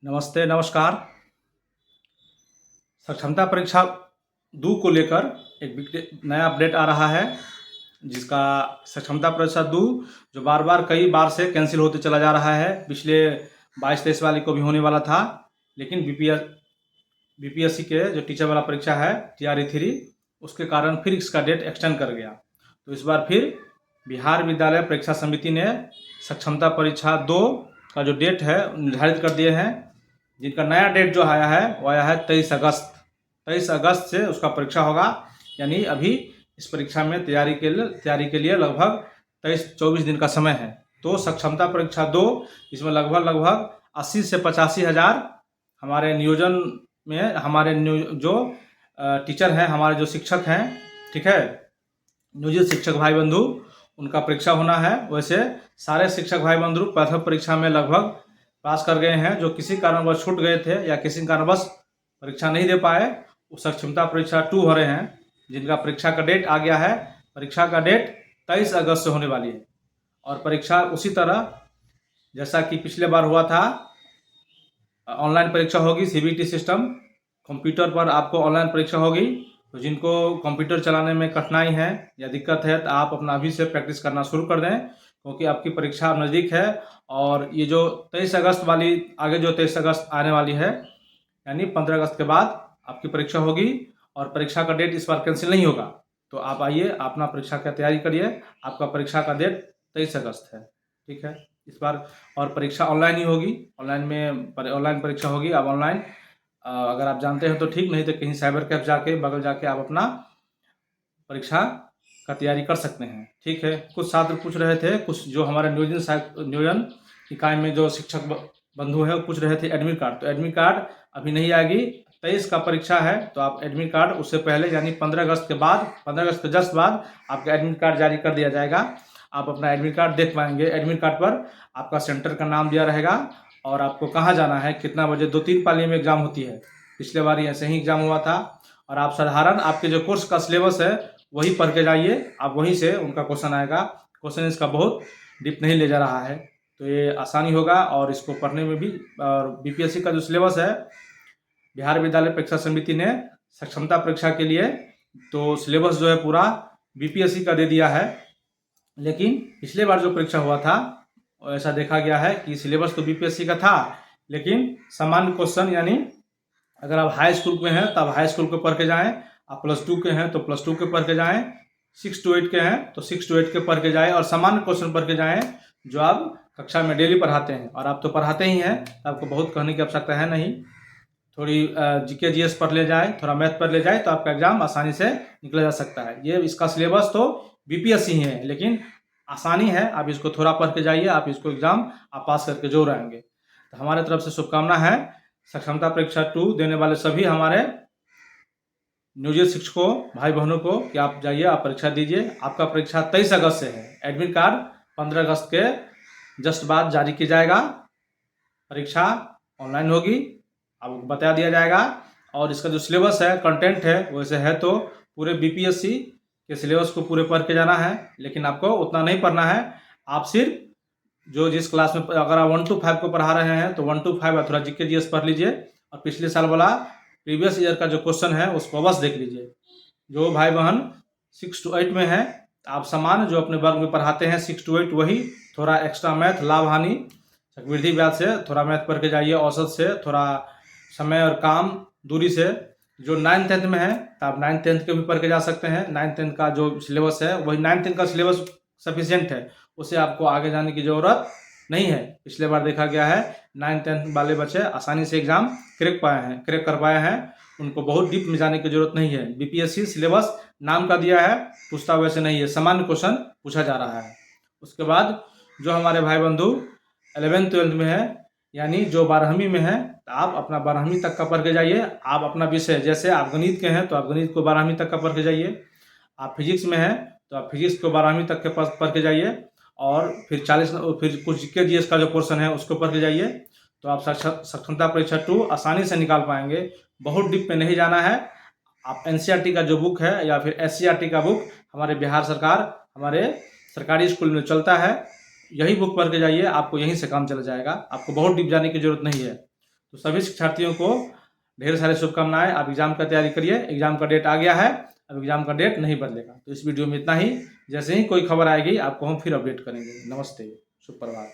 नमस्ते, नमस्कार। सक्षमता परीक्षा 2 को लेकर एक नया अपडेट आ रहा है, जिसका सक्षमता परीक्षा 2 जो बार-बार कई बार से कैंसिल होते चला जा रहा है। पिछले 22-23 वाले को भी होने वाला था, लेकिन बीपीएससी के जो टीचर वाला परीक्षा है TRE 3, उसके कारण फिर इसका डेट एक्सटेंड कर गया। तो इस बार फिर बिहार विद्यालय परीक्षा समिति ने सक्षमता परीक्षा 2 का जो डेट है निर्धारित कर दिए हैं, जिनका नया डेट जो आया है वो आया है 23 अगस्त। 23 अगस्त से उसका परीक्षा होगा, यानी अभी इस परीक्षा में तैयारी के लिए लगभग 23-24 दिन का समय है। तो सक्षमता परीक्षा 2 इसमें लगभग 80 से 85 हज़ार हमारे नियोजन में जो टीचर हैं, हमारे जो शिक्षक हैं, ठीक है, नियोजित शिक्षक भाई बंधु, उनका परीक्षा होना है। वैसे सारे शिक्षक भाई बंधु प्रथम परीक्षा में लगभग पास कर गए हैं। जो किसी कारणवश छूट गए थे या किसी कारणवश परीक्षा नहीं दे पाए, वो सक्षमता परीक्षा 2 हो रहे हैं, जिनका परीक्षा का डेट आ गया है। परीक्षा का डेट 23 अगस्त से होने वाली है और परीक्षा उसी तरह जैसा कि पिछले बार हुआ था, ऑनलाइन परीक्षा होगी। CBT सिस्टम, कंप्यूटर पर आपको ऑनलाइन परीक्षा होगी। तो जिनको कंप्यूटर चलाने में कठिनाई है या दिक्कत है, तो आप अपना अभी से प्रैक्टिस करना शुरू कर दें, क्योंकि आपकी परीक्षा नज़दीक है। और ये जो 23 अगस्त वाली, आगे जो 23 अगस्त आने वाली है, यानी 15 अगस्त के बाद आपकी परीक्षा होगी और परीक्षा का डेट इस बार कैंसिल नहीं होगा। तो आप आइए, अपना परीक्षा की तैयारी करिए। आपका परीक्षा का डेट 23 अगस्त है, ठीक है, इस बार। और परीक्षा ऑनलाइन ही होगी, ऑनलाइन परीक्षा होगी। अब ऑनलाइन अगर आप जानते हैं तो ठीक, नहीं तो कहीं साइबर कैफ बगल जाके आप अपना परीक्षा का तैयारी कर सकते हैं, ठीक है। कुछ छात्र पूछ रहे थे, कुछ जो हमारे नियोजन इकाई में जो शिक्षक बंधु हैं, वो पूछ रहे थे एडमिट कार्ड। तो एडमिट कार्ड अभी नहीं आएगी। 23 का परीक्षा है, तो आप एडमिट कार्ड उससे पहले, यानी 15 अगस्त के बाद, 15 अगस्त के जस्ट बाद आपका एडमिट कार्ड जारी कर दिया जाएगा। आप अपना एडमिट कार्ड देख पाएंगे। एडमिट कार्ड पर आपका सेंटर का नाम दिया रहेगा और आपको कहाँ जाना है, कितना बजे। 2-3 पालियों में एग्जाम होती है। पिछले बार ऐसे ही एग्जाम हुआ था। और आप साधारण आपके जो कोर्स का सिलेबस है वही पढ़ के जाइए, आप वहीं से उनका क्वेश्चन आएगा। क्वेश्चन इसका बहुत डीप नहीं ले जा रहा है, तो ये आसानी होगा और इसको पढ़ने में भी। और बीपीएससी का जो सिलेबस है, बिहार विद्यालय परीक्षा समिति ने सक्षमता परीक्षा के लिए तो सिलेबस जो है पूरा बीपीएससी का दे दिया है। लेकिन पिछले बार जो परीक्षा हुआ था, ऐसा देखा गया है कि सिलेबस तो बीपीएससी का था, लेकिन सामान्य क्वेश्चन, यानी अगर आप हाई स्कूल में हैं तो आप हाई स्कूल को पढ़ के जाएँ, आप +2 के हैं तो +2 के पढ़ के जाएँ, 6 to 8 के हैं तो 6 to 8 के पढ़ के जाएँ और सामान्य क्वेश्चन पढ़ के जाएँ जो आप कक्षा में डेली पढ़ाते हैं। और आप तो पढ़ाते ही हैं, तो आपको बहुत कहने की आवश्यकता है नहीं। थोड़ी जीके जीएस पढ़ ले जाए, थोड़ा मैथ पढ़ ले जाए, तो आपका एग्जाम आसानी से निकला जा सकता है। ये इसका सिलेबस तो बीपीएससी ही है, लेकिन आसानी है। आप इसको थोड़ा पढ़ के जाइए, आप इसको एग्जाम आप पास करके जरूर आएंगे। तो हमारे तरफ से शुभकामना है सक्षमता परीक्षा 2 देने वाले सभी हमारे नियोजित शिक्षकों भाई बहनों को, कि आप जाइए, आप परीक्षा दीजिए। आपका परीक्षा 23 अगस्त से है। एडमिट कार्ड 15 अगस्त के जस्ट बाद जारी किया जाएगा। परीक्षा ऑनलाइन होगी, आपको बता दिया जाएगा। और इसका जो सिलेबस है, कंटेंट है, वैसे है तो पूरे बीपीएससी के सिलेबस को पूरे पढ़ के जाना है, लेकिन आपको उतना नहीं पढ़ना है। आप सिर्फ जो जिस क्लास में, अगर आप 1 to 5 को पढ़ा रहे हैं तो 1 to 5 थोड़ा जीके जीएस पढ़ लीजिए और पिछले साल वाला प्रीवियस ईयर का जो क्वेश्चन है उसको बस देख लीजिए। जो भाई बहन 6 to 8 में है, आप समान जो अपने वर्ग में पढ़ाते हैं 6 to 8, वही थोड़ा एक्स्ट्रा मैथ, लाभ हानि, चक्रवृद्धि ब्याज से थोड़ा मैथ पढ़ के जाइए, औसत से थोड़ा समय और काम दूरी से। जो 9th 10th में है, तो आप 9th 10th के भी पढ़ के जा सकते हैं। 9th 10th का जो सिलेबस है, वही 9th 10th का सिलेबस सफिशियंट है, उससे आपको आगे जाने की ज़रूरत नहीं है। पिछले बार देखा गया है 9th 10th वाले बच्चे आसानी से एग्ज़ाम क्रैक कर पाए हैं। उनको बहुत डीप में जाने की ज़रूरत नहीं है। बीपीएससी सिलेबस नाम का दिया है, पूछता वैसे नहीं है, सामान्य क्वेश्चन पूछा जा रहा है। उसके बाद जो हमारे भाई बंधु 11th 12th में है, यानी जो 12वीं में है, तो आप अपना 12वीं तक का पढ़ के जाइए। आप अपना विषय, जैसे आप गणित के हैं तो आप गणित को 12वीं तक का पढ़ के जाइए। आप फिजिक्स में हैं तो आप फिजिक्स को 12वीं तक के पढ़ के जाइए। और फिर फिर कुछ जीके जीएस का जो पोर्शन है उसको पढ़ के जाइए। तो आप सक्षमता परीक्षा 2 आसानी से निकाल पाएंगे। बहुत डीप में नहीं जाना है। आप एनसीईआरटी का जो बुक है या फिर एससीईआरटी का बुक हमारे बिहार सरकार, हमारे सरकारी स्कूल में चलता है, यही बुक पढ़ के जाइए, आपको यहीं से काम चला जाएगा। आपको बहुत डीप जाने की जरूरत नहीं है। तो सभी शिक्षार्थियों को ढेर सारी शुभकामनाएं। आप एग्ज़ाम का तैयारी करिए। एग्ज़ाम का डेट आ गया है, अब एग्ज़ाम का डेट नहीं बदलेगा। तो इस वीडियो में इतना ही। जैसे ही कोई खबर आएगी आपको हम फिर अपडेट करेंगे। नमस्ते, शुभ प्रभात।